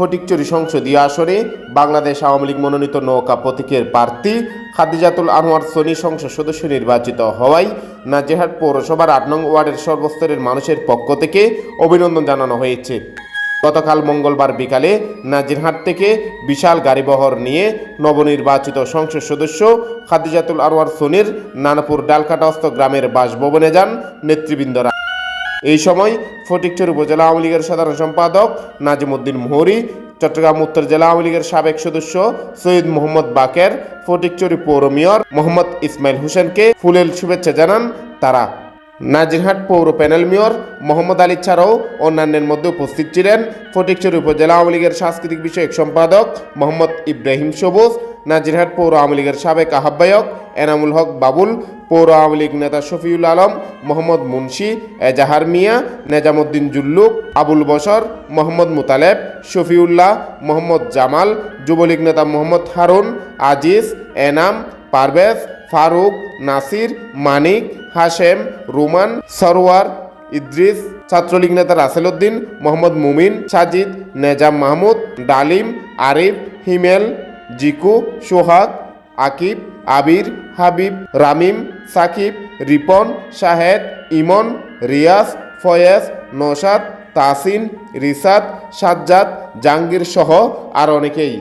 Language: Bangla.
ফটিকছড়ি সংসদীয় আসনে বাংলাদেশ আওয়ামী লীগ মনোনীত নৌকা প্রতীকের প্রার্থী খাদিজাতুল আনোয়ার সনি সংসদ সদস্য নির্বাচিত হওয়ায় নাজিরহাট পৌরসভার ৮ নং ওয়ার্ডের সর্বস্তরের মানুষের পক্ষ থেকে অভিনন্দন জানানো হয়েছে। গতকাল মঙ্গলবার বিকালে নাজিরহাট থেকে বিশাল গাড়িবহর নিয়ে নবনির্বাচিত সংসদ সদস্য খাদিজাতুল আনোয়ার সনির নানাপুর ডালকাটাস্থ গ্রামের বাসভবনে যান নেতৃবৃন্দরা। এই সময় ফটিকছড়ি উপজেলা আওয়ামী লীগের সাধারণ সম্পাদক নাজিমউদ্দিন মোহরি, চট্টগ্রাম উত্তর জেলা আওয়ামী লীগের সাবেক সদস্য সৈয়দ মোহাম্মদ বাকের, ফটিকছড়ি পৌর মেয়র মোহাম্মদ ইসমাইল হোসেনকে ফুলেল শুভেচ্ছা জানান তারা। নাজিরহাট পৌর প্যানেল মেয়র মোহাম্মদ আলী ছাড়াও অন্যান্যের মধ্যে উপস্থিত ছিলেন ফটিকছড়ি উপজেলা আওয়ামী লীগের সাংস্কৃতিক বিষয়ক সম্পাদক মোহাম্মদ ইব্রাহিম সবুজ, নাজিরহাট পৌর আওয়ামী লীগের সাবেক আহ্বায়ক এনামুল হক বাবুল, পৌর আওয়ামী লীগ নেতা শফিউল আলম, মোহাম্মদ মুন্সি, এজাহার মিয়া, নেজামুদ্দিন জুল্লুক, আবুল বশর, মোহাম্মদ মুতালেব, শফিউল্লাহ, মোহাম্মদ জামাল, যুবলীগ নেতা মোহাম্মদ হারুন, আজিজ, এনাম, পারভেজ, ফারুক, নাসির, মানিক, হাশেম, রুমান, সরওয়ার, ইদ্রিস, ছাত্রলীগ নেতা রাসেল উদ্দিন, মোহাম্মদ মুমিন, সাজিদ, নেজাম মাহমুদ, ডালিম, আরিফ, হিমেল, জিকু, সোহাগ, আকিব, আবির, হাবিব, রামিম, সাকিব, রিপন, শাহেদ, ইমন, রিয়াজ, ফয়েজ, নওশাদ, তাসিন, রিসাদ, সাজ্জাদ, জাহাঙ্গীর সহ আর অনেকেই।